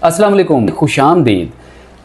अस्सलाम वालेकुम, खुशामदीद।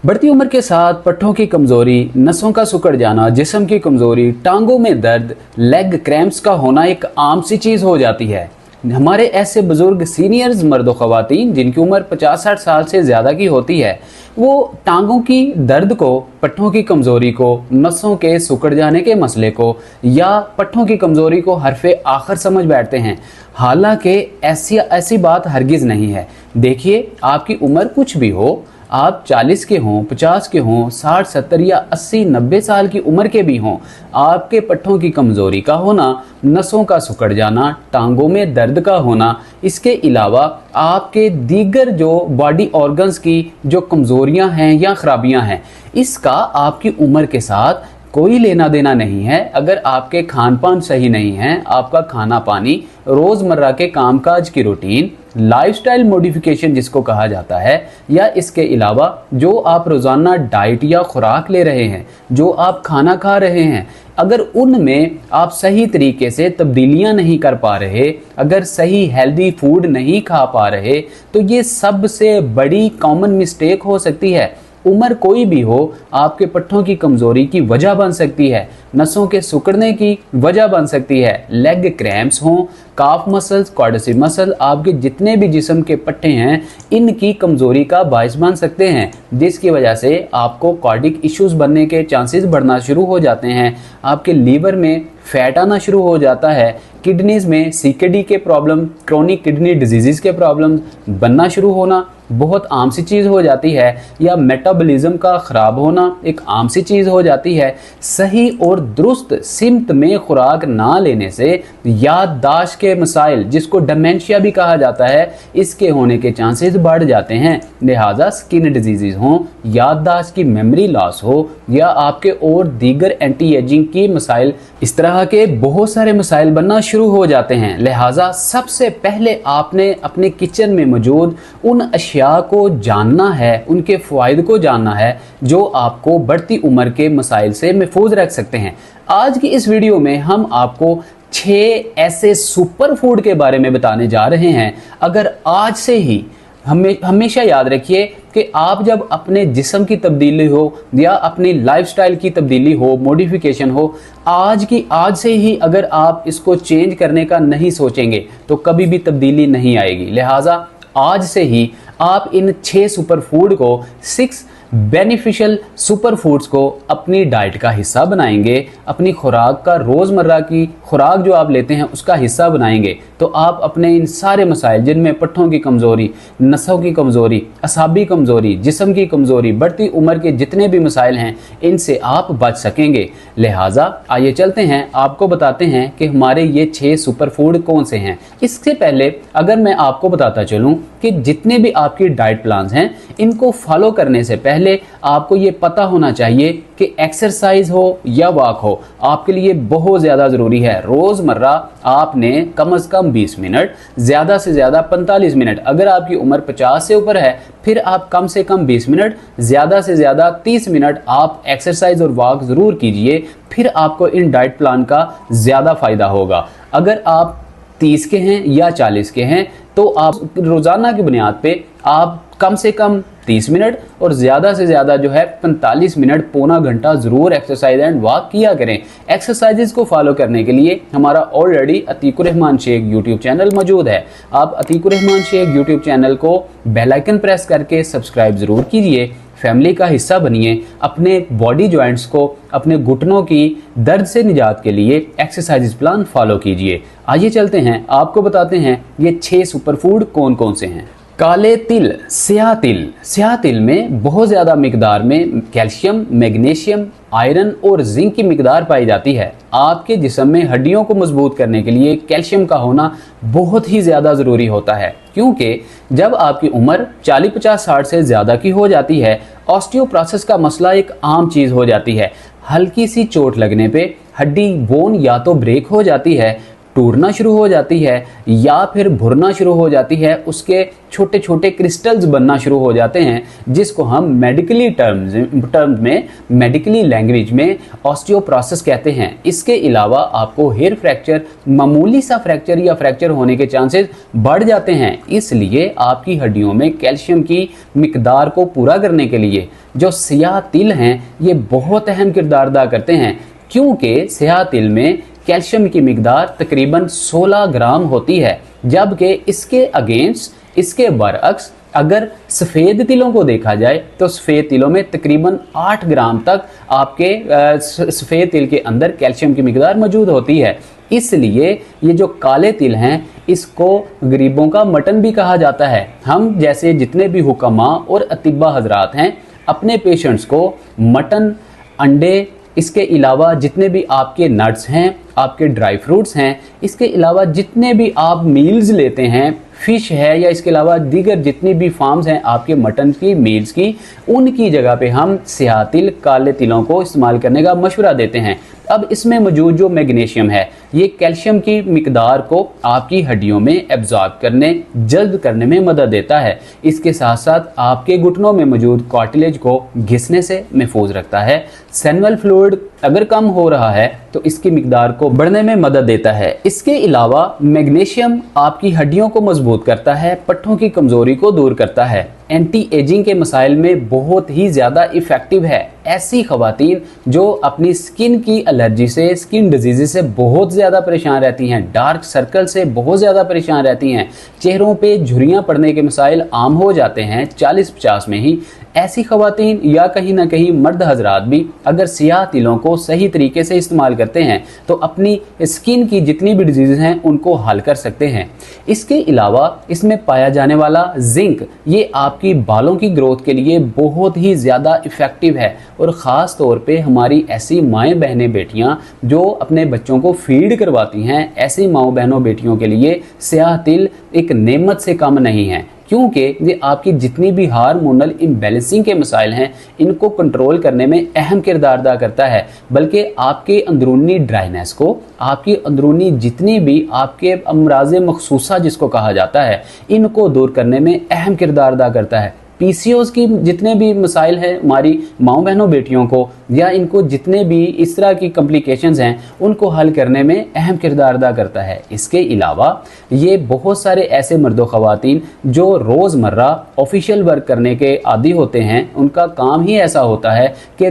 बढ़ती उम्र के साथ पट्ठों की कमज़ोरी, नसों का सिकुड़ जाना, जिस्म की कमज़ोरी, टांगों में दर्द, लेग क्रैम्प्स का होना एक आम सी चीज़ हो जाती है। हमारे ऐसे बुज़ुर्ग सीनियर्स मर्द व ख़वातीन जिनकी उम्र 50-60 साल से ज़्यादा की होती है, वो टांगों की दर्द को, पट्ठों की कमज़ोरी को, नसों के सिकुड़ जाने के मसले को या पट्ठों की कमज़ोरी को हरफ़े आखिर समझ बैठते हैं। हालांकि ऐसी बात हरगिज़ नहीं है। देखिए, आपकी उम्र कुछ भी हो, आप 40 के हों, 50 के हों, 60, 70 या 80, 90 साल की उम्र के भी हों, आपके पट्ठों की कमज़ोरी का होना, नसों का सिकुड़ जाना, टांगों में दर्द का होना, इसके अलावा आपके दीगर जो बॉडी ऑर्गन्स की जो कमज़ोरियां हैं या ख़राबियां हैं, इसका आपकी उम्र के साथ कोई लेना देना नहीं है। अगर आपके खान पान सही नहीं है, आपका खाना पानी, रोज़मर्रा के कामकाज की रूटीन, लाइफस्टाइल मॉडिफिकेशन जिसको कहा जाता है, या इसके अलावा जो आप रोज़ाना डाइट या खुराक ले रहे हैं, जो आप खाना खा रहे हैं, अगर उनमें आप सही तरीके से तब्दीलियां नहीं कर पा रहे, अगर सही हेल्दी फूड नहीं खा पा रहे, तो ये सबसे बड़ी कॉमन मिस्टेक हो सकती है। उम्र कोई भी हो, आपके पट्ठों की कमज़ोरी की वजह बन सकती है, नसों के सिकुड़ने की वजह बन सकती है, लेग क्रैम्प्स हों, काफ मसल्स, क्वाड्रिसेप मसल, आपके जितने भी जिस्म के पट्टे हैं, इनकी कमज़ोरी का बायस बन सकते हैं, जिसकी वजह से आपको कार्डिक इश्यूज़ बनने के चांसेस बढ़ना शुरू हो जाते हैं, आपके लीवर में फैट आना शुरू हो जाता है, किडनीज़ में सीकेडी के प्रॉब्लम, क्रोनिक किडनी डिजीज़ के प्रॉब्लम बनना शुरू होना बहुत आम सी चीज़ हो जाती है, या मेटाबॉलिज्म का ख़राब होना एक आम सी चीज़ हो जाती है। सही और दुरुस्त सिमत में खुराक ना लेने से याददाश्त के मसाइल, जिसको डिमेंशिया भी कहा जाता है, इसके होने के चांसेस बढ़ जाते हैं। लिहाजा स्किन डिजीज़ हों, याददाश्त की मेमोरी लॉस हो, या आपके और दीगर एंटी एजिंग की मसाइल, इस तरह के बहुत सारे मसाइल बनना शुरू हो जाते हैं। लिहाजा सबसे पहले आपने अपने किचन में मौजूद उन अशिया को जानना है, उनके फ़वाइद को जानना है, जो आपको बढ़ती उम्र के मसाइल से महफूज रख सकते हैं। आज की इस वीडियो में हम आपको 6 ऐसे सुपर फूड के बारे में बताने जा रहे हैं। अगर आज से ही हमेशा याद रखिए कि आप जब अपने जिस्म की तब्दीली हो या अपनी लाइफस्टाइल की तब्दीली हो, मॉडिफिकेशन हो, आज से ही अगर आप इसको चेंज करने का नहीं सोचेंगे तो कभी भी तब्दीली नहीं आएगी। लिहाजा आज से ही आप इन 6 सुपर फूड को, 6 बेनिफिशियल सुपर फूड्स को अपनी डाइट का हिस्सा बनाएंगे, अपनी खुराक का, रोज़मर्रा की खुराक जो आप लेते हैं उसका हिस्सा बनाएंगे, तो आप अपने इन सारे मसाइल, जिनमें पट्ठों की कमज़ोरी, नसों की कमज़ोरी, असाबी कमज़ोरी, जिस्म की कमज़ोरी, बढ़ती उम्र के जितने भी मसाइल हैं, इनसे आप बच सकेंगे। लिहाजा आइए चलते हैं, आपको बताते हैं कि हमारे ये 6 सुपर फूड कौन से हैं। इससे पहले अगर मैं आपको बताता चलूँ कि जितने भी आपकी डाइट प्लान्स हैं, इनको फॉलो करने से पहले आपको ये पता होना चाहिए कि एक्सरसाइज हो या वॉक हो, आपके लिए बहुत ज़्यादा ज़रूरी है। रोज़मर्रा आपने कम से कम 20 मिनट, ज़्यादा से ज़्यादा 45 मिनट, अगर आपकी उम्र 50 से ऊपर है, फिर आप कम से कम 20 मिनट, ज़्यादा से ज़्यादा 30 मिनट आप एक्सरसाइज और वॉक ज़रूर कीजिए। फिर आपको इन डाइट प्लान का ज़्यादा फ़ायदा होगा। अगर आप 30 के हैं या 40 के हैं, तो आप रोज़ाना की बुनियाद पे आप कम से कम 30 मिनट और ज़्यादा से ज़्यादा जो है 45 मिनट, पौना घंटा ज़रूर एक्सरसाइज एंड वॉक किया करें। एक्सरसाइजेस को फॉलो करने के लिए हमारा already Atikur Rahman Sheikh YouTube channel मौजूद है। आप अतीकुर रहमान शेख यूट्यूब चैनल को बेल आइकन प्रेस करके सब्सक्राइब ज़रूर कीजिए, फैमिली का हिस्सा बनिए। अपने बॉडी जॉइंट्स को, अपने घुटनों की दर्द से निजात के लिए एक्सरसाइज प्लान फॉलो कीजिए। आइए चलते हैं, आपको बताते हैं ये 6 सुपर फूड कौन कौन से हैं। काले तिल, स्याह तिल। स्याह तिल में बहुत ज़्यादा मिकदार में कैल्शियम, मैग्नीशियम, आयरन और जिंक की मिकदार पाई जाती है। आपके जिस्म में हड्डियों को मजबूत करने के लिए कैल्शियम का होना बहुत ही ज़्यादा ज़रूरी होता है, क्योंकि जब आपकी उम्र 40, 50, 60 से ज़्यादा की हो जाती है, ऑस्टियोप्रोसिस का मसला एक आम चीज़ हो जाती है। हल्की सी चोट लगने पे हड्डी, बोन या तो ब्रेक हो जाती है, टूटना शुरू हो जाती है या फिर भुरना शुरू हो जाती है, उसके छोटे छोटे क्रिस्टल्स बनना शुरू हो जाते हैं, जिसको हम मेडिकली टर्म्स में, मेडिकली लैंग्वेज में ऑस्टियोप्रोसिस कहते हैं। इसके अलावा आपको हेयर फ्रैक्चर, मामूली सा फ्रैक्चर या फ्रैक्चर होने के चांसेस बढ़ जाते हैं। इसलिए आपकी हड्डियों में कैल्शियम की मिकदार को पूरा करने के लिए जो स्याह तिल हैं, ये बहुत अहम किरदार अदा करते हैं, क्योंकि स्याह तिल में कैल्शियम की मिकदार तकरीबन 16 ग्राम होती है, जबकि इसके अगेंस्ट, इसके बरअक्स अगर सफ़ेद तिलों को देखा जाए तो सफ़ेद तिलों में तकरीबन 8 ग्राम तक आपके सफ़ेद तिल के अंदर कैल्शियम की मिकदार मौजूद होती है। इसलिए ये जो काले तिल हैं, इसको गरीबों का मटन भी कहा जाता है। हम जैसे जितने भी हुक्मा और अतिबा हजरात हैं, अपने पेशेंट्स को मटन, अंडे, इसके अलावा जितने भी आपके नट्स हैं, आपके ड्राई फ्रूट्स हैं, इसके अलावा जितने भी आप मील्स लेते हैं, फ़िश है या इसके अलावा दीगर जितनी भी फार्म्स हैं आपके मटन की, मील्स की, उनकी जगह पे हम स्याह तिल, काले तिलों को इस्तेमाल करने का मशवरा देते हैं। अब इसमें मौजूद जो मैग्नीशियम है, ये कैल्शियम की मिकदार को आपकी हड्डियों में एब्जॉर्ब करने, जल्द करने में मदद देता है। इसके साथ साथ आपके घुटनों में मौजूद कार्टिलेज को घिसने से महफूज रखता है। सेनुअल फ्लूइड अगर कम हो रहा है तो इसकी मिकदार को बढ़ने में मदद देता है। इसके अलावा मैग्नीशियम आपकी हड्डियों को मजबूत करता है, पट्टों की कमजोरी को दूर करता है, एंटी एजिंग के मसाइल में बहुत ही ज़्यादा इफ़ेक्टिव है। ऐसी ख़वातीन जो अपनी स्किन की एलर्जी से, स्किन डिजीज़ से बहुत ज़्यादा परेशान रहती हैं, डार्क सर्कल से बहुत ज़्यादा परेशान रहती हैं, चेहरों पे झुर्रियाँ पड़ने के मसाइल आम हो जाते हैं 40-50 में ही, ऐसी ख़वातीन या कहीं ना कहीं मर्द हजरात भी अगर स्याह तिलों को सही तरीके से इस्तेमाल करते हैं तो अपनी स्किन की जितनी भी डिजीज़ हैं उनको हल कर सकते हैं। इसके अलावा इसमें पाया जाने वाला जिंक, ये आपकी बालों की ग्रोथ के लिए बहुत ही ज़्यादा इफ़ेक्टिव है, और ख़ास तौर पे हमारी ऐसी माएँ बहनें बेटियाँ जो अपने बच्चों को फीड करवाती हैं, ऐसी माओ बहनों बेटियों के लिए स्याह तिल एक नेमत से कम नहीं है, क्योंकि ये आपकी जितनी भी हार्मोनल इम्बैलेंसिंग के मसाइल हैं इनको कंट्रोल करने में अहम किरदार अदा करता है, बल्कि आपके अंदरूनी ड्राइनेस को, आपकी अंदरूनी जितनी भी आपके अमराज़ मखसूसा जिसको कहा जाता है, इनको दूर करने में अहम किरदार अदा करता है। पीसीओएस की जितने भी मसाइल हैं हमारी माओ बहनों बेटियों को, या इनको जितने भी इस तरह की कॉम्प्लिकेशंस हैं उनको हल करने में अहम किरदार अदा करता है। इसके अलावा ये बहुत सारे ऐसे मर्दों ख़वातीन जो रोज़मर्रा ऑफिशियल वर्क करने के आदी होते हैं, उनका काम ही ऐसा होता है कि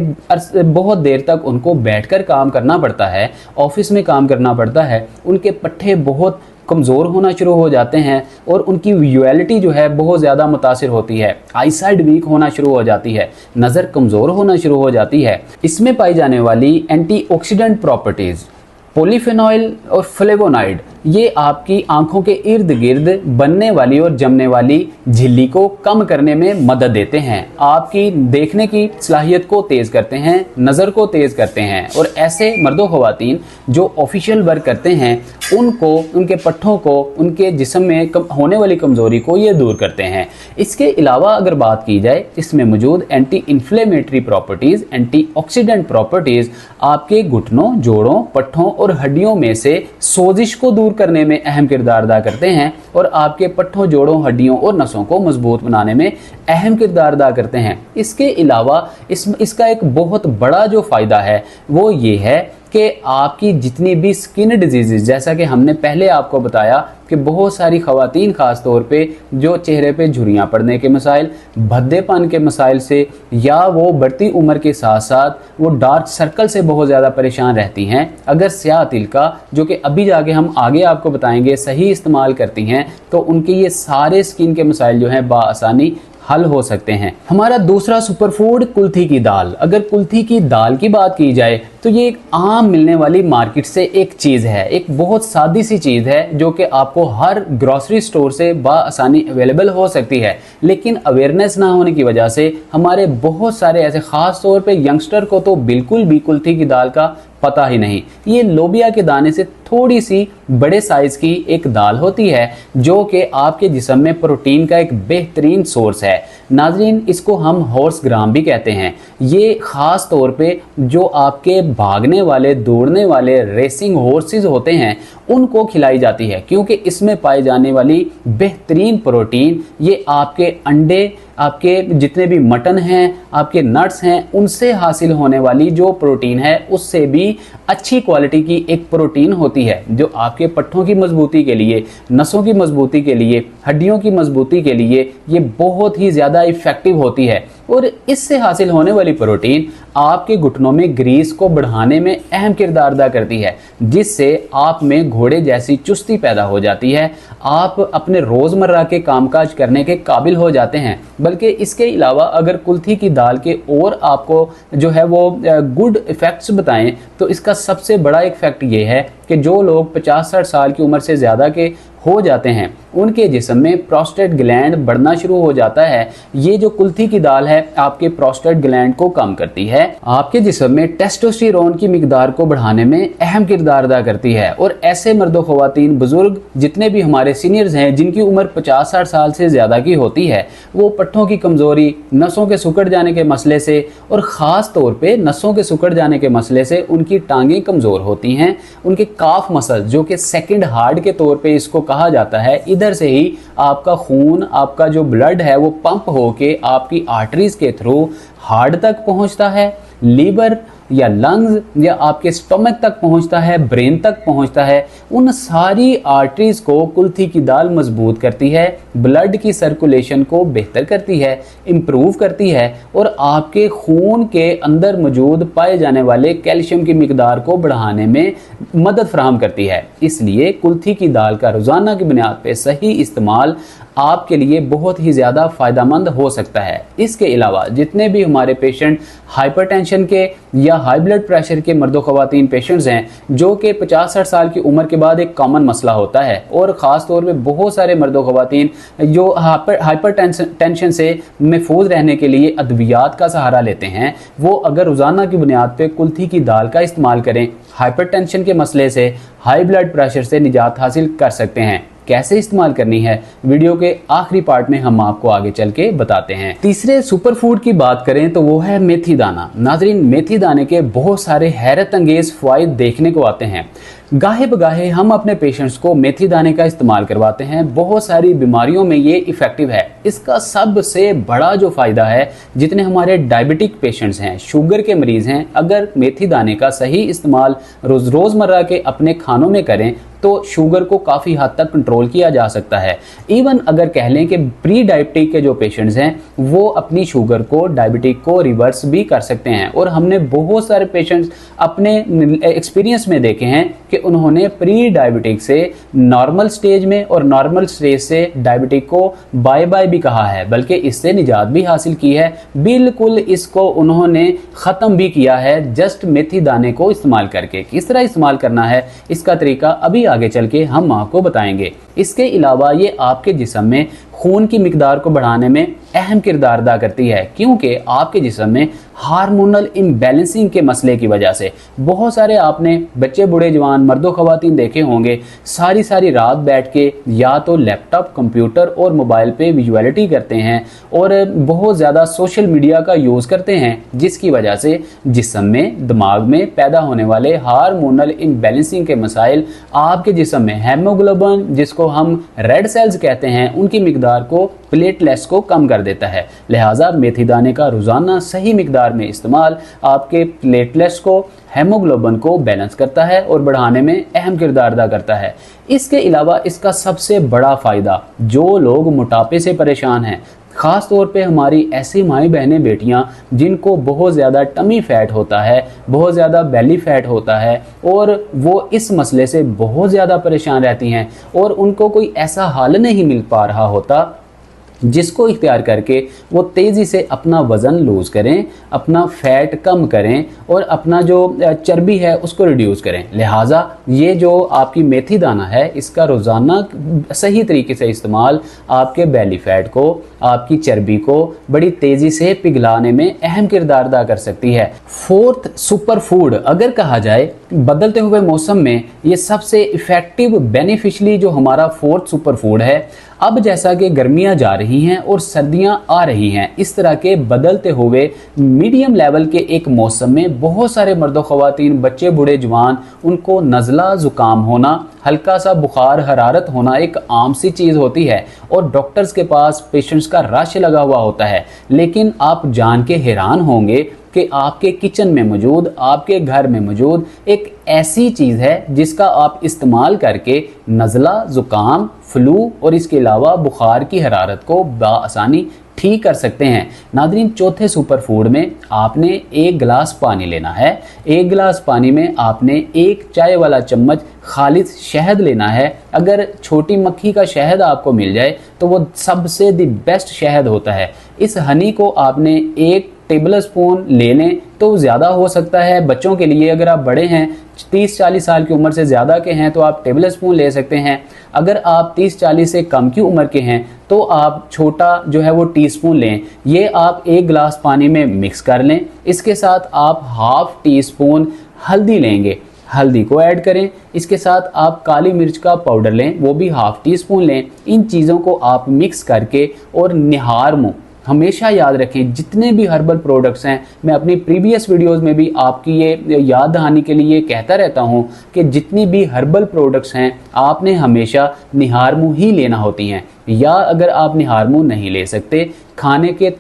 बहुत देर तक उनको बैठकर काम करना पड़ता है, ऑफिस में काम करना पड़ता है, उनके पट्टे बहुत कमज़ोर होना शुरू हो जाते हैं और उनकी विजुअलिटी जो है बहुत ज़्यादा मुतासिर होती है, आईसाइट वीक होना शुरू हो जाती है, नज़र कमज़ोर होना शुरू हो जाती है। इसमें पाई जाने वाली एंटीऑक्सीडेंट प्रॉपर्टीज़, पॉलीफेनॉल और फ्लेवोनाइड, ये आपकी आंखों के इर्द गिर्द बनने वाली और जमने वाली झिल्ली को कम करने में मदद देते हैं, आपकी देखने की सलाहियत को तेज़ करते हैं, नज़र को तेज़ करते हैं, और ऐसे मर्दों ख़वातीन जो ऑफिशियल वर्क करते हैं उनको, उनके पट्ठों को, उनके जिस्म में होने वाली कमज़ोरी को ये दूर करते हैं। इसके अलावा अगर बात की जाए, इसमें मौजूद anti inflammatory properties, antioxidant properties आपके घुटनों, जोड़ों, पट्ठों और हड्डियों में से सोजिश को दूर करने में अहम किरदार अदा करते हैं, और आपके पट्ठों, जोड़ों, हड्डियों और नसों को मजबूत बनाने में अहम किरदार अदा करते हैं। इसके अलावा इसका एक बहुत बड़ा जो फ़ायदा है वो ये है कि आपकी जितनी भी स्किन डिजीज़, जैसा कि हमने पहले आपको बताया कि बहुत सारी ख़वातीन ख़ास तौर पे जो चेहरे पे झुर्रियाँ पड़ने के मसाइल, भद्देपन के मसाइल से, या वो बढ़ती उम्र के साथ साथ वो डार्क सर्कल से बहुत ज़्यादा परेशान रहती हैं, अगर स्याह तिल का, जो कि अभी जाके हम आगे आपको बताएंगे, सही इस्तेमाल करती हैं तो उनके ये सारे स्किन के मसाइल जो हैं बाआसानी हल हो सकते हैं। हमारा दूसरा सुपरफूड कुल्थी की दाल। अगर कुल्थी की दाल की बात की जाए तो ये एक आम मिलने वाली मार्केट से एक चीज़ है, एक बहुत सादी सी चीज़ है जो कि आपको हर ग्रोसरी स्टोर से बाआसानी अवेलेबल हो सकती है, लेकिन अवेयरनेस ना होने की वजह से हमारे बहुत सारे ऐसे, ख़ास तौर पे यंगस्टर को तो बिल्कुल भी कुल्थी की दाल का पता ही नहीं। ये लोबिया के दाने से थोड़ी सी बड़े साइज़ की एक दाल होती है जो कि आपके जिस्म में प्रोटीन का एक बेहतरीन सोर्स है। नाजरीन, इसको हम हॉर्स ग्राम भी कहते हैं। ये ख़ास तौर पे जो आपके भागने वाले, दौड़ने वाले रेसिंग हॉर्सेस होते हैं उनको खिलाई जाती है, क्योंकि इसमें पाई जाने वाली बेहतरीन प्रोटीन ये आपके अंडे, आपके जितने भी मटन हैं, आपके नट्स हैं, उनसे हासिल होने वाली जो प्रोटीन है उससे भी अच्छी क्वालिटी की एक प्रोटीन होती है, जो आपके पट्टों की मजबूती के लिए, नसों की मजबूती के लिए, हड्डियों की मजबूती के लिए ये बहुत ही ज़्यादा इफेक्टिव होती है। और इससे हासिल होने वाली प्रोटीन आपके घुटनों में ग्रीस को बढ़ाने में अहम किरदार अदा करती है, जिससे आप में घोड़े जैसी चुस्ती पैदा हो जाती है। आप अपने रोज़मर्रा के कामकाज करने के काबिल हो जाते हैं। बल्कि इसके अलावा अगर कुल्थी की दाल के और आपको जो है वो गुड इफ़ेक्ट्स बताएं तो इसका सबसे बड़ा इफेक्ट ये है कि जो लोग 50-60 साल की उम्र से ज़्यादा के हो जाते हैं उनके जिस्म में प्रोस्टेट ग्लैंड बढ़ना शुरू हो जाता है। ये जो कुल्थी की दाल है आपके प्रोस्टेट ग्लैंड को कम करती है, आपके जिस्म में टेस्टोस्टेरोन की मिकदार को बढ़ाने में अहम किरदार अदा करती है। और ऐसे मर्दों ख़वातीन बुजुर्ग जितने भी हमारे सीनियर्स हैं जिनकी उम्र 50-60 साल से ज़्यादा की होती है, वो पट्टों की कमज़ोरी, नसों के सिकुड़ जाने के मसले से और ख़ास तौर पर नसों के सिकुड़ जाने के मसले से उनकी टांगें कमज़ोर होती हैं। उनके काफ मसल जो कि सेकंड हार्ट के तौर पे इसको कहा जाता है, इधर से ही आपका खून, आपका जो ब्लड है वो पंप होके आपकी आर्टरीज के थ्रू हार्ट तक पहुंचता है, लीवर या लंग्स या आपके स्टमक तक पहुंचता है, ब्रेन तक पहुंचता है। उन सारी आर्टरीज को कुल्थी की दाल मजबूत करती है, ब्लड की सर्कुलेशन को बेहतर करती है, इम्प्रूव करती है और आपके खून के अंदर मौजूद पाए जाने वाले कैल्शियम की मिकदार को बढ़ाने में मदद फराहम करती है। इसलिए कुल्थी की दाल का रोज़ाना की बुनियाद पर सही इस्तेमाल आपके लिए बहुत ही ज़्यादा फ़ायदेमंद हो सकता है। इसके अलावा जितने भी हमारे पेशेंट हाइपरटेंशन के या हाई ब्लड प्रेशर के मर्दों ख़वातीन पेशेंट्स हैं, जो कि 50-60 साल की उम्र के बाद एक कॉमन मसला होता है, और ख़ास तौर पे बहुत सारे मर्दों ख़वातीन जो हाइपरटेंशन से महफूज रहने के लिए अद्वियात का सहारा लेते हैं, वो अगर रोज़ाना की बुनियाद पर कुल्थी की दाल का इस्तेमाल करें, हाइपरटेंशन के मसले से, हाई ब्लड प्रेशर से निजात हासिल कर सकते हैं। कैसे इस्तेमाल करनी है वीडियो के आखिरी पार्ट में हम आपको आगे चल के बताते हैं। तीसरे सुपर फूड की बात करें तो वो है मेथी दाना। नाजरीन, मेथी दाने के बहुत सारे हैरत अंगेज फ़वाइद देखने को आते हैं। गाहे बगाहे हम अपने पेशेंट्स को मेथी दाने का इस्तेमाल करवाते हैं, बहुत सारी बीमारियों में ये इफ़ेक्टिव है। इसका सबसे बड़ा जो फ़ायदा है, जितने हमारे डायबिटिक पेशेंट्स हैं, शुगर के मरीज़ हैं, अगर मेथी दाने का सही इस्तेमाल रोज़मर्रा के अपने खानों में करें तो शुगर को काफ़ी हद तक कंट्रोल किया जा सकता है। इवन अगर कह लें कि प्री डायबिटिक के जो पेशेंट्स हैं वो अपनी शुगर को, डायबिटिक को रिवर्स भी कर सकते हैं। और हमने बहुत सारे पेशेंट्स अपने एक्सपीरियंस में देखे हैं कि उन्होंने प्री डायबिटिक से नॉर्मल स्टेज में और नॉर्मल स्टेज से डायबिटिक को बाय बाय भी कहा है, बल्कि इससे निजात भी हासिल की है। बिल्कुल इसको उन्होंने ख़त्म भी किया है जस्ट मेथी दाने को इस्तेमाल करके। किस तरह इस्तेमाल करना है इसका तरीका अभी आगे चल के हम आपको बताएंगे। इसके अलावा ये आपके जिस्म में खून की मिकदार को बढ़ाने में अहम किरदार अदा करती है, क्योंकि आपके जिस्म में हार्मोनल इम्बैलेंसिंग के मसले की वजह से बहुत सारे आपने बच्चे, बूढ़े, जवान, मर्दों, ख़वातीन देखे होंगे, सारी सारी रात बैठ के या तो लैपटॉप, कंप्यूटर और मोबाइल पे विजुअलिटी करते हैं और बहुत ज़्यादा सोशल मीडिया का यूज़ करते हैं, जिसकी वजह से जिस्म में, दिमाग में पैदा होने वाले हार्मोनल इम्बैलेंसिंग के मसाइल आपके जिस्म में हेमोग्लोबिन, जिसको हम रेड सेल्स कहते हैं, उनकी मिकदार को, प्लेटलेट्स को कम कर देता है। लिहाजा मेथी दाने का रोज़ाना सही मिकदार में इस्तेमाल आपके प्लेटलेट्स को, हेमोग्लोबिन को बैलेंस करता है और बढ़ाने में अहम किरदार अदा करता है। इसके अलावा इसका सबसे बड़ा फ़ायदा, जो लोग मोटापे से परेशान हैं, ख़ास तौर पे हमारी ऐसी माई बहनें, बेटियां जिनको बहुत ज़्यादा टमी फैट होता है, बहुत ज़्यादा बेली फैट होता है और वो इस मसले से बहुत ज़्यादा परेशान रहती हैं और उनको कोई ऐसा हल नहीं मिल पा रहा होता जिसको इख्तियार करके वो तेज़ी से अपना वज़न लूज़ करें, अपना फ़ैट कम करें और अपना जो चर्बी है उसको रिड्यूस करें। लिहाजा ये जो आपकी मेथी दाना है, इसका रोज़ाना सही तरीके से इस्तेमाल आपके बेली फ़ैट को, आपकी चर्बी को बड़ी तेज़ी से पिघलाने में अहम किरदार अदा कर सकती है। फोर्थ सुपर फूड अगर कहा जाए, बदलते हुए मौसम में ये सबसे इफ़ेक्टिव बेनिफिशली जो हमारा फोर्थ सुपर फूड है, अब जैसा कि गर्मियां जा रही हैं और सर्दियां आ रही हैं, इस तरह के बदलते हुए मीडियम लेवल के एक मौसम में बहुत सारे मर्दों ख़वातीन, बच्चे बूढ़े जवान, उनको नज़ला ज़ुकाम होना, हल्का सा बुखार हरारत होना एक आम सी चीज़ होती है और डॉक्टर्स के पास पेशेंट्स का रश लगा हुआ होता है। लेकिन आप जान के हैरान होंगे कि आपके किचन में मौजूद, आपके घर में मौजूद एक ऐसी चीज़ है जिसका आप इस्तेमाल करके नज़ला ज़ुकाम, फ्लू और इसके अलावा बुखार की हरारत को बआसानी ठीक कर सकते हैं। नादरीन, चौथे सुपर फूड में आपने एक गिलास पानी लेना है। एक गिलास पानी में आपने एक चाय वाला चम्मच खालिस शहद लेना है। अगर छोटी मक्खी का शहद आपको मिल जाए तो वो सबसे दी बेस्ट शहद होता है। इस हनी को आपने एक टेबल स्पून ले लें तो ज़्यादा हो सकता है बच्चों के लिए। अगर आप बड़े हैं, 30-40 साल की उम्र से ज़्यादा के हैं, तो आप टेबल स्पून ले सकते हैं। अगर आप 30-40 से कम की उम्र के हैं तो आप छोटा जो है वो टीस्पून लें। ये आप एक गिलास पानी में मिक्स कर लें। इसके साथ आप हाफ टी स्पून हल्दी लेंगे, हल्दी को ऐड करें। इसके साथ आप काली मिर्च का पाउडर लें, वो भी हाफ टी स्पून लें। इन चीज़ों को आप मिक्स करके और निहार मुँह, हमेशा याद रखें जितने भी हर्बल प्रोडक्ट्स हैं, मैं अपनी प्रीवियस वीडियोस में भी आपकी ये याद दहानी के लिए कहता रहता हूं कि जितनी भी हर्बल प्रोडक्ट्स हैं आपने हमेशा निहार मुँह ही लेना होती हैं। या अगर आप निहार मुँह नहीं ले सकते, खाने के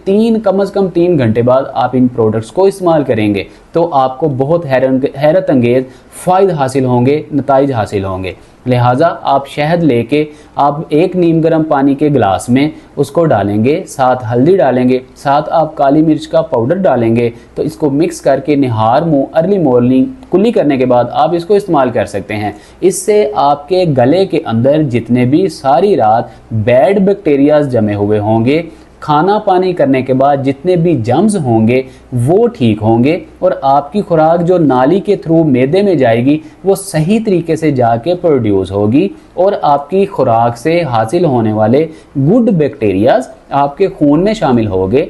कम से कम 3 घंटे बाद आप इन प्रोडक्ट्स को इस्तेमाल करेंगे तो आपको बहुत हैरत अंगेज फ़ायदे हासिल होंगे, नताइज हासिल होंगे। लिहाजा आप शहद लेके आप एक नीम गर्म पानी के गिलास में उसको डालेंगे, साथ हल्दी डालेंगे, साथ आप काली मिर्च का पाउडर डालेंगे। तो इसको मिक्स करके निहार मुँह अर्ली मॉर्निंग कुल्ली करने के बाद आप इसको इस्तेमाल कर सकते हैं। इससे आपके गले के अंदर जितने भी सारी रात बैड बैक्टीरियाज जमे हुए होंगे, खाना पानी करने के बाद जितने भी जम्स होंगे वो ठीक होंगे और आपकी खुराक जो नाली के थ्रू मैदे में जाएगी वो सही तरीके से जाके प्रोड्यूस होगी और आपकी खुराक से हासिल होने वाले गुड बैक्टीरियाज आपके खून में शामिल होके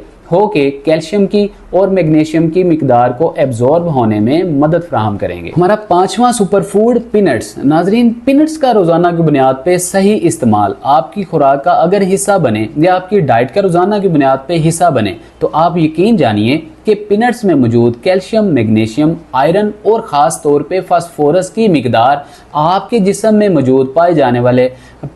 कैल्शियम की और मैग्नीशियम की मिकदार को एब्जॉर्ब होने में मदद फराहम करेंगे। हमारा 5वां सुपर फूड पीनट्स। नाजरीन, पीनट्स का रोजाना की बुनियाद पे सही इस्तेमाल आपकी खुराक का अगर हिस्सा बने या आपकी डाइट का रोजाना की बुनियाद पे हिस्सा बने तो आप यकीन जानिए कि पीनट्स में मौजूद कैल्शियम, मैग्नीशियम, आयरन और ख़ास तौर पे फास्फोरस की मिकदार आपके जिस्म में मौजूद पाए जाने वाले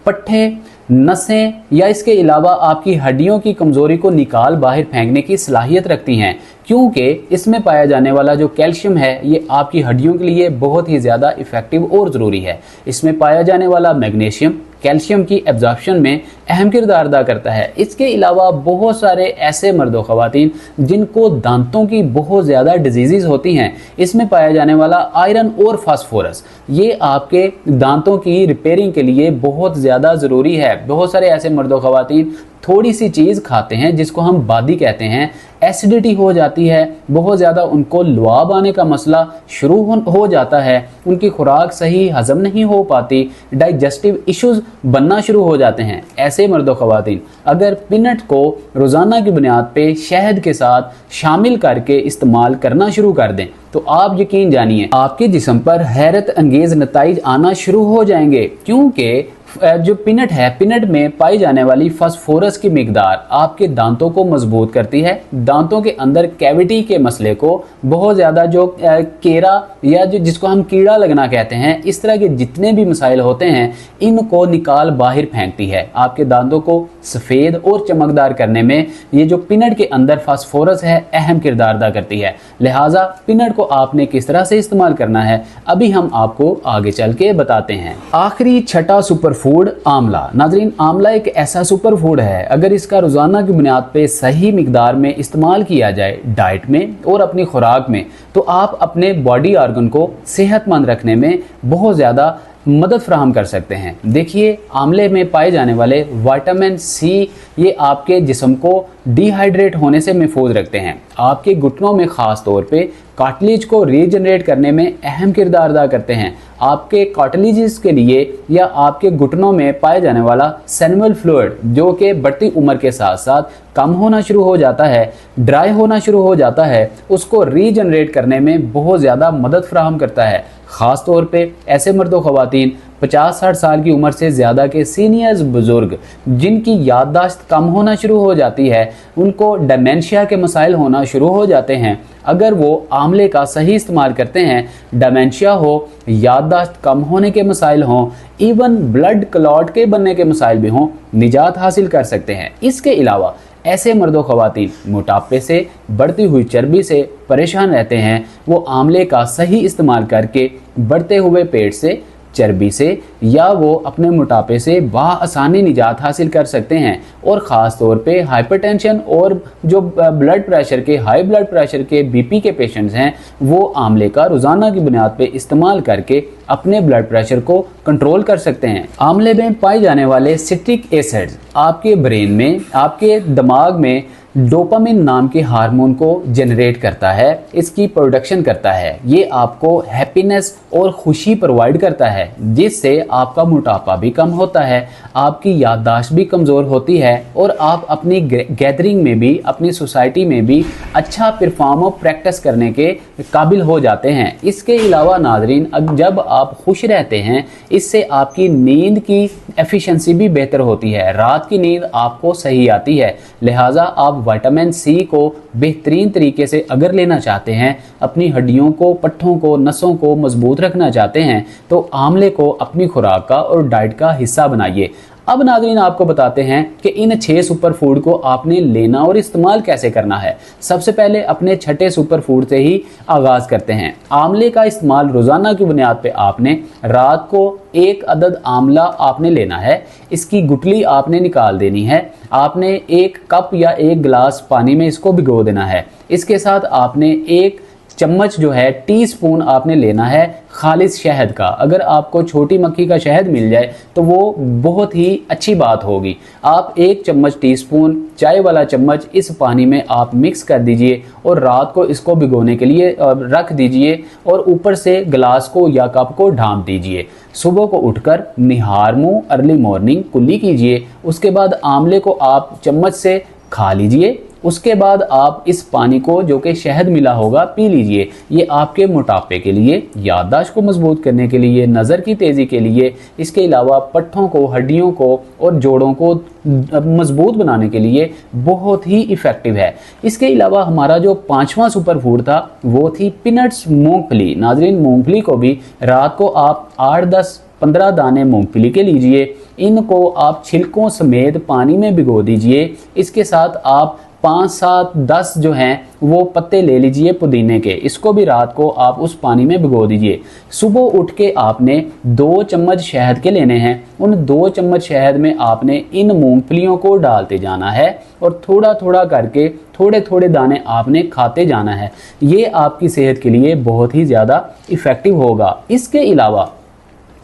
पट्टे, नसें या इसके अलावा आपकी हड्डियों की कमज़ोरी को निकाल बाहर फेंकने की सलाहियत रखती हैं, क्योंकि इसमें पाया जाने वाला जो कैल्शियम है ये आपकी हड्डियों के लिए बहुत ही ज़्यादा इफ़ेक्टिव और ज़रूरी है। इसमें पाया जाने वाला मैग्नीशियम कैल्शियम की एब्जॉर्प्शन में अहम किरदार अदा करता है। इसके अलावा बहुत सारे ऐसे मर्द व ख़वातीन जिनको दांतों की बहुत ज़्यादा डिजीज़ होती हैं, इसमें पाया जाने वाला आयरन और फास्फोरस ये आपके दांतों की रिपेयरिंग के लिए बहुत ज़्यादा ज़रूरी है। बहुत सारे ऐसे मर्द व ख़वातीन थोड़ी सी चीज़ खाते हैं जिसको हम बादी कहते हैं, एसिडिटी हो जाती है, बहुत ज़्यादा उनको लुआब आने का मसला शुरू हो जाता है, उनकी खुराक सही हजम नहीं हो पाती, डाइजेस्टिव इश्यूज बनना शुरू हो जाते हैं। ऐसे मर्दो ख़वातीन अगर पीनट को रोज़ाना की बुनियाद पे शहद के साथ शामिल करके इस्तेमाल करना शुरू कर दें तो आप यकीन जानिए आपके जिस्म पर हैरत अंगेज नताइज आना शुरू हो जाएंगे, क्योंकि जो पीनट है, पीनट में पाई जाने वाली फास्फोरस की मिकदार आपके दांतों को मजबूत करती है। दांतों के अंदर कैविटी के मसले को बहुत ज़्यादा जो केरा या जो जिसको हम कीड़ा लगना कहते हैं, इस तरह के जितने भी मसाइल होते हैं इनको निकाल बाहर फेंकती है। आपके दांतों को सफ़ेद और चमकदार करने में ये जो पीनट के अंदर फास्फोरस है अहम किरदार अदा करती है। लिहाजा पीनट को आपने किस तरह से इस्तेमाल करना है अभी हम आपको आगे चल के बताते हैं। आखिरी छठा सुपर फूड आंवला। नाजरीन, आंवला एक ऐसा सुपर फूड है अगर इसका रोजाना की बुनियाद पे सही मिकदार में इस्तेमाल किया जाए डाइट में और अपनी खुराक में तो आप अपने बॉडी ऑर्गन को सेहतमंद रखने में बहुत ज़्यादा मदद फराहम कर सकते हैं। देखिए, आंवले में पाए जाने वाले विटामिन सी ये आपके जिस्म को डिहाइड्रेट होने से महफूज रखते हैं। आपके घुटनों में ख़ास तौर पे कार्टिलेज को रीजनरेट करने में अहम किरदार अदा करते हैं। आपके कार्टिलेजेस के लिए या आपके घुटनों में पाए जाने वाला सेनुअल फ्लूइड जो कि बढ़ती उम्र के साथ साथ कम होना शुरू हो जाता है, ड्राई होना शुरू हो जाता है, उसको रीजनरेट करने में बहुत ज़्यादा मदद फराहम करता है। ख़ास तौर पे ऐसे मर्द व ख़वातीन 50-60 साल की उम्र से ज़्यादा के सीनियर्स बुज़ुर्ग जिनकी याददाश्त कम होना शुरू हो जाती है, उनको डेमेंशिया के मसाइल होना शुरू हो जाते हैं। अगर वो आंवले का सही इस्तेमाल करते हैं, डेमेंशिया हो, याददाश्त कम होने के मसाइल हों, इवन ब्लड क्लॉट के बनने के मसाइल भी हों, निजात हासिल कर सकते हैं। इसके अलावा ऐसे मर्दों ख़वातीन मोटापे से, बढ़ती हुई चर्बी से परेशान रहते हैं, वो आंवले का सही इस्तेमाल करके बढ़ते हुए पेट से, चर्बी से या वो अपने मोटापे से आसानी निजात हासिल कर सकते हैं। और ख़ास तौर पे हाइपरटेंशन और जो ब्लड प्रेशर के, हाई ब्लड प्रेशर के, बीपी के पेशेंट्स हैं, वो आंवले का रोज़ाना की बुनियाद पे इस्तेमाल करके अपने ब्लड प्रेशर को कंट्रोल कर सकते हैं। आंवले में पाए जाने वाले सिट्रिक एसिड्स आपके ब्रेन में, आपके दिमाग में डोपामिन नाम के हार्मोन को जनरेट करता है, इसकी प्रोडक्शन करता है। ये आपको हैप्पीनेस और खुशी प्रोवाइड करता है, जिससे आपका मोटापा भी कम होता है, आपकी याददाश्त भी कमज़ोर होती है और आप अपनी गैदरिंग में भी, अपनी सोसाइटी में भी अच्छा परफॉर्म और प्रैक्टिस करने के काबिल हो जाते हैं। इसके अलावा नाज़रीन, जब आप खुश रहते हैं, इससे आपकी नींद की एफिशिएंसी भी बेहतर होती है, रात की नींद आपको सही आती है। लिहाजा आप विटामिन सी को बेहतरीन तरीके से अगर लेना चाहते हैं, अपनी हड्डियों को, पट्ठों को, नसों को मजबूत रखना चाहते हैं, तो आंवले को अपनी खुराक का और डाइट का हिस्सा बनाइए। अब नाज़रीन आपको बताते हैं कि इन 6 सुपर फूड को आपने लेना और इस्तेमाल कैसे करना है। सबसे पहले अपने छठे सुपर फूड से ही आगाज़ करते हैं। आंवले का इस्तेमाल रोज़ाना की बुनियाद पे आपने रात को 1 अदद आंवला आपने लेना है, इसकी गुठली आपने निकाल देनी है, आपने 1 कप या 1 गिलास पानी में इसको भिगो देना है। इसके साथ आपने 1 चम्मच जो है, टीस्पून आपने लेना है खालिस शहद का। अगर आपको छोटी मक्खी का शहद मिल जाए तो वो बहुत ही अच्छी बात होगी। आप 1 चम्मच टीस्पून, चाय वाला चम्मच इस पानी में आप मिक्स कर दीजिए और रात को इसको भिगोने के लिए रख दीजिए और ऊपर से गिलास को या कप को ढांप दीजिए। सुबह को उठकर निहार मुंह अर्ली मॉर्निंग कुल्ली कीजिए। उसके बाद आंवले को आप चम्मच से खा लीजिए। उसके बाद आप इस पानी को, जो कि शहद मिला होगा, पी लीजिए। ये आपके मोटापे के लिए, याददाश्त को मजबूत करने के लिए, नज़र की तेज़ी के लिए, इसके अलावा पट्ठों को, हड्डियों को और जोड़ों को मजबूत बनाने के लिए बहुत ही इफ़ेक्टिव है। इसके अलावा हमारा जो 5वां सुपर फूड था वो थी पीनट्स, मूंगफली। नाज़रीन, मूंगफली को भी रात को आप 8-10-15 दाने मूंगफली के लीजिए। इनको आप छिलकों समेत पानी में भिगो दीजिए। इसके साथ आप 5-7-10 जो हैं वो पत्ते ले लीजिए पुदीने के, इसको भी रात को आप उस पानी में भिगो दीजिए। सुबह उठ के आपने 2 चम्मच शहद के लेने हैं। उन 2 चम्मच शहद में आपने इन मूंगफलियों को डालते जाना है और थोड़ा थोड़ा करके थोड़े थोड़े दाने आपने खाते जाना है। ये आपकी सेहत के लिए बहुत ही ज़्यादा इफ़ेक्टिव होगा। इसके अलावा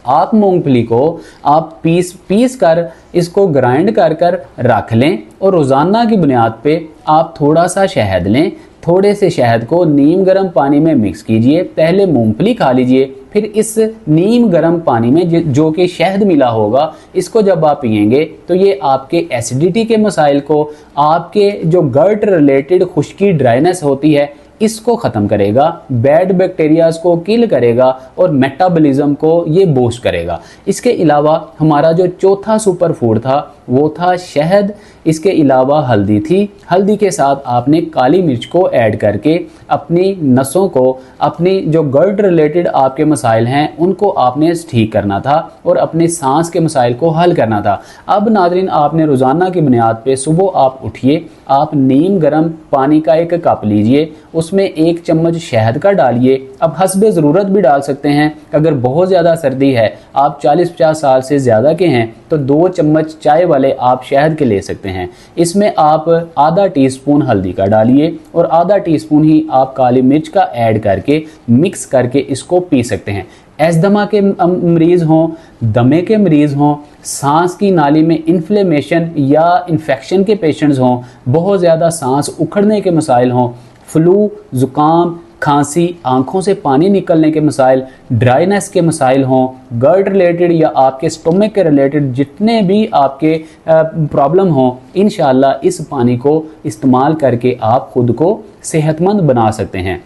आप मूंगफली को आप पीस कर इसको ग्राइंड कर रख लें और रोज़ाना की बुनियाद पे आप थोड़ा सा शहद लें। थोड़े से शहद को नीम गर्म पानी में मिक्स कीजिए। पहले मूंगफली खा लीजिए, फिर इस नीम गर्म पानी में जो कि शहद मिला होगा, इसको जब आप पिएंगे तो ये आपके एसिडिटी के मसाइल को, आपके जो गट रिलेटेड खुश्की, ड्राइनेस होती है, इसको ख़त्म करेगा, बैड बैक्टीरियाज को किल करेगा और मेटाबॉलिज्म को ये बूस्ट करेगा। इसके अलावा हमारा जो चौथा सुपर फूड था वो था शहद। इसके अलावा हल्दी थी। हल्दी के साथ आपने काली मिर्च को ऐड करके अपनी नसों को, अपनी जो गट रिलेटेड आपके मसाइल हैं, उनको आपने ठीक करना था और अपने सांस के मसाइल को हल करना था। अब नाज़रीन, आपने रोज़ाना की बुनियाद पे सुबह आप उठिए, आप नीम गर्म पानी का 1 कप लीजिए, उसमें 1 चम्मच शहद का डालिए। अब हस्बे ज़रूरत भी डाल सकते हैं। अगर बहुत ज़्यादा सर्दी है, आप 40-50 साल से ज़्यादा के हैं, तो 2 चम्मच चाय वाले आप शहद के ले सकते हैं। इसमें आप आधा टीस्पून हल्दी का डालिए और आधा टीस्पून ही आप काली मिर्च का ऐड करके मिक्स करके इसको पी सकते हैं। एस्थमा के मरीज़ हों, दमे के मरीज़ हों, सांस की नाली में इन्फ्लेमेशन या इन्फेक्शन के पेशेंट्स हों, बहुत ज़्यादा सांस उखड़ने के मसाइल हों, फ्लू, ज़ुकाम, खांसी, आंखों से पानी निकलने के मसाइल, ड्राइनेस के मसाइल हों, गर्ट रिलेटेड या आपके स्टोमक के रिलेटेड जितने भी आपके प्रॉब्लम हों, इंशाल्लाह इस पानी को इस्तेमाल करके आप खुद को सेहतमंद बना सकते हैं।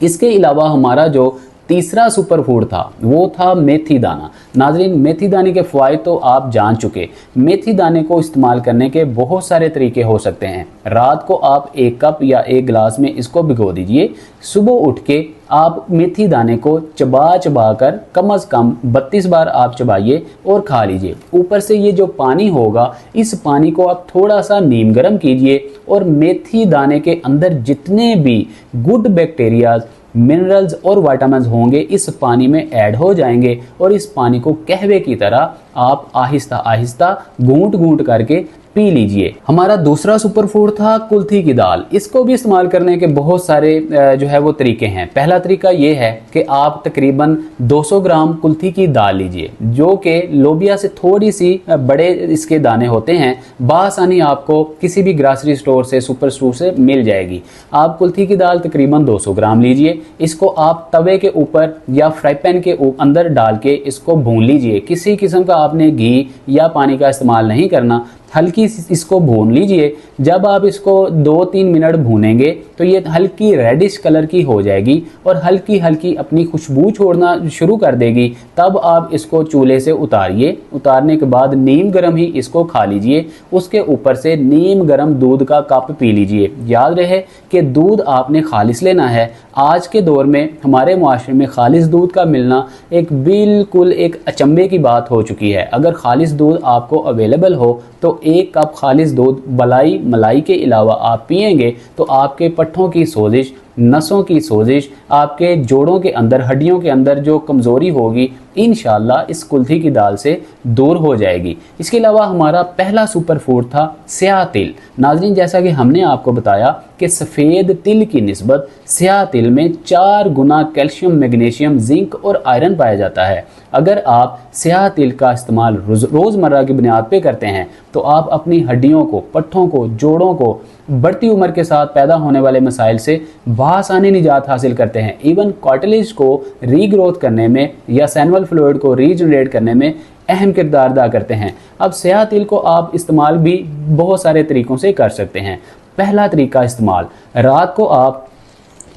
इसके अलावा हमारा जो तीसरा सुपर फूड था वो था मेथी दाना। नाजरीन, मेथी दाने के फ़वाइद तो आप जान चुके। मेथी दाने को इस्तेमाल करने के बहुत सारे तरीके हो सकते हैं। रात को आप 1 कप या 1 गिलास में इसको भिगो दीजिए। सुबह उठ के आप मेथी दाने को चबा चबा कर कम से कम 32 बार आप चबाइए और खा लीजिए। ऊपर से ये जो पानी होगा, इस पानी को आप थोड़ा सा नीम गर्म कीजिए और मेथी दाने के अंदर जितने भी गुड बैक्टीरियाज, मिनरल्स और विटामिन्स होंगे इस पानी में ऐड हो जाएंगे और इस पानी को कहवे की तरह आप आहिस्ता आहिस्ता घूंट घूंट करके पी लीजिए। हमारा दूसरा सुपर फूड था कुल्थी की दाल। इसको भी इस्तेमाल करने के बहुत सारे जो है वो तरीके हैं। पहला तरीका ये है कि आप तकरीबन 200 ग्राम कुल्थी की दाल लीजिए, जो कि लोबिया से थोड़ी सी बड़े इसके दाने होते हैं। बासानी आपको किसी भी ग्रासरी स्टोर से, सुपर स्टोर से मिल जाएगी। आप कुल्थी की दाल तकरीबन 200 ग्राम लीजिए। इसको आप तवे के ऊपर या फ्राई पैन के अंदर डाल के इसको भून लीजिए। किसी किस्म का आपने घी या पानी का इस्तेमाल नहीं करना, हल्की इसको भून लीजिए। जब आप इसको 2-3 मिनट भूनेंगे तो ये हल्की रेडिश कलर की हो जाएगी और हल्की हल्की अपनी खुशबू छोड़ना शुरू कर देगी। तब आप इसको चूल्हे से उतारिए। उतारने के बाद नीम गर्म ही इसको खा लीजिए। उसके ऊपर से नीम गर्म दूध का कप पी लीजिए। याद रहे कि दूध आपने खालिस लेना है। आज के दौर में हमारे मुआशरे में खालिस दूध का मिलना बिल्कुल एक अचंभे की बात हो चुकी है। अगर खालिस दूध आपको अवेलेबल हो तो 1 कप खालिस दूध मलाई के अलावा आप पिएंगे तो आपके पट्ठों की सोजिश, नसों की सोजिश, आपके जोड़ों के अंदर, हड्डियों के अंदर जो कमज़ोरी होगी, इंशाल्लाह इस कुल्थी की दाल से दूर हो जाएगी। इसके अलावा हमारा पहला सुपर फूड था स्याह तिल। नाज़रीन, जैसा कि हमने आपको बताया कि सफ़ेद तिल की निस्बत स्याह तिल में 4 गुना कैल्शियम, मैग्नीशियम, जिंक और आयरन पाया जाता है। अगर आप स्याह तिल का इस्तेमाल रोज़मर्रा की बुनियाद पे करते हैं तो आप अपनी हड्डियों को, पट्ठों को, जोड़ों को बढ़ती उम्र के साथ पैदा होने वाले मसाइल से बआसानी निजात हासिल करते हैं। इवन कार्टिलेज को रीग्रोथ करने में या सैनुअल फ्लूइड को रीजनरेट करने में अहम किरदार अदा करते हैं। अब स्याह तिल को आप इस्तेमाल भी बहुत सारे तरीक़ों से कर सकते हैं। पहला तरीका इस्तेमाल, रात को आप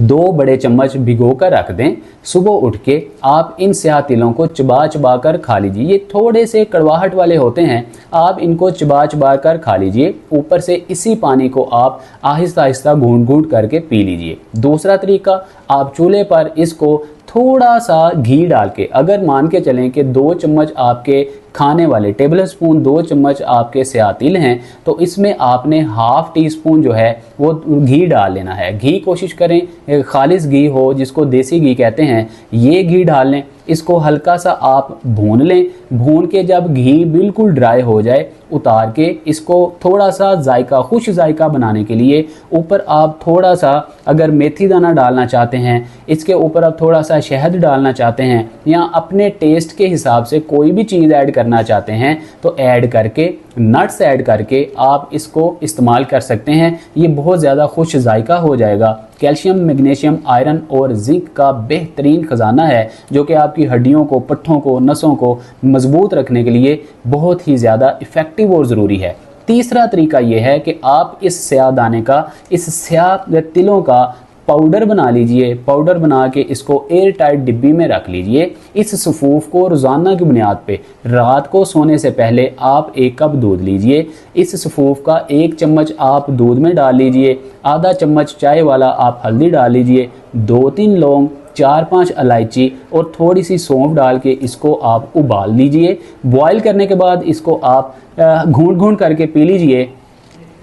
2 बड़े चम्मच भिगो कर रख दें। सुबह उठ के आप इन स्याह तिलों को चबा चबा कर खा लीजिए। ये थोड़े से कड़वाहट वाले होते हैं, आप इनको चबा चबा कर खा लीजिए। ऊपर से इसी पानी को आप आहिस्ता आहिस्ता घूंट घूंट करके पी लीजिए। दूसरा तरीका, आप चूल्हे पर इसको थोड़ा सा घी डाल के, अगर मान के चलें कि 2 चम्मच आपके खाने वाले टेबल स्पून 2 चम्मच आपके स्याह तिल हैं तो इसमें आपने ½ टीस्पून जो है वो घी डाल लेना है। घी कोशिश करें खालिस घी हो, जिसको देसी घी कहते हैं, ये घी डाल लें। इसको हल्का सा आप भून लें। भून के जब घी बिल्कुल ड्राई हो जाए, उतार के इसको थोड़ा सा जायका, खुश जायका बनाने के लिए ऊपर आप थोड़ा सा अगर मेथी दाना डालना चाहते हैं, इसके ऊपर आप थोड़ा सा शहद डालना चाहते हैं या अपने टेस्ट के हिसाब से कोई भी चीज़ ऐड करना चाहते हैं तो ऐड करके, नट्स ऐड करके आप इसको इस्तेमाल कर सकते हैं। ये बहुत ज़्यादा खुश जायका हो जाएगा। कैल्शियम, मैग्नीशियम, आयरन और जिंक का बेहतरीन ख़जाना है जो कि आपकी हड्डियों को, पट्ठों को, नसों को मजबूत रखने के लिए बहुत ही ज़्यादा इफ़ेक्टिव और ज़रूरी है। तीसरा तरीका यह है कि आप इस स्याह दाने का, इस स्याह तिलों का पाउडर बना लीजिए। पाउडर बना के इसको एयर टाइट डिब्बी में रख लीजिए। इस सफ़ूफ को रोज़ाना की बुनियाद पे रात को सोने से पहले आप 1 कप दूध लीजिए। इस सफ़ूफ का 1 चम्मच आप दूध में डाल लीजिए। आधा चम्मच चाय वाला आप हल्दी डाल लीजिए। 2-3 लौंग, 4-5 इलायची और थोड़ी सी सौंफ डाल के इसको आप उबाल लीजिए। बॉयल करने के बाद इसको आप घूंट घूंट करके पी लीजिए।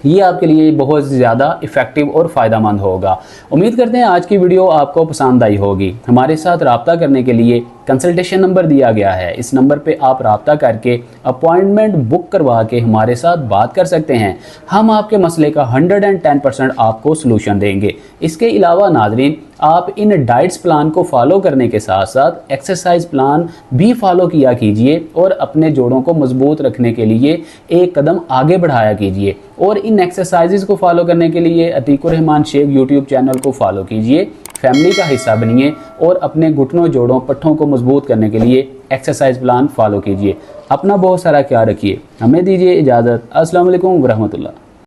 ये आपके लिए बहुत ज़्यादा इफ़ेक्टिव और फ़ायदेमंद होगा। उम्मीद करते हैं आज की वीडियो आपको पसंद आई होगी। हमारे साथ रब्ता करने के लिए कंसल्टेशन नंबर दिया गया है। इस नंबर पे आप रब्ता करके अपॉइंटमेंट बुक करवा के हमारे साथ बात कर सकते हैं। हम आपके मसले का 110% आपको सलूशन देंगे। इसके अलावा नाजरीन, आप इन डाइट्स प्लान को फॉलो करने के साथ साथ एक्सरसाइज प्लान भी फॉलो किया कीजिए और अपने जोड़ों को मजबूत रखने के लिए एक कदम आगे बढ़ाया कीजिए। और इन एक्सरसाइजेज को फॉलो करने के लिए अतीकुर रहमान शेख यूट्यूब चैनल को फॉलो कीजिए। फैमिली का हिस्सा बनिए और अपने घुटनों, जोड़ों, पट्ठों को मजबूत करने के लिए एक्सरसाइज प्लान फॉलो कीजिए। अपना बहुत सारा ख्याल रखिए। हमें दीजिए इजाज़त। अस्सलाम वालेकुम व रहमतुल्लाह।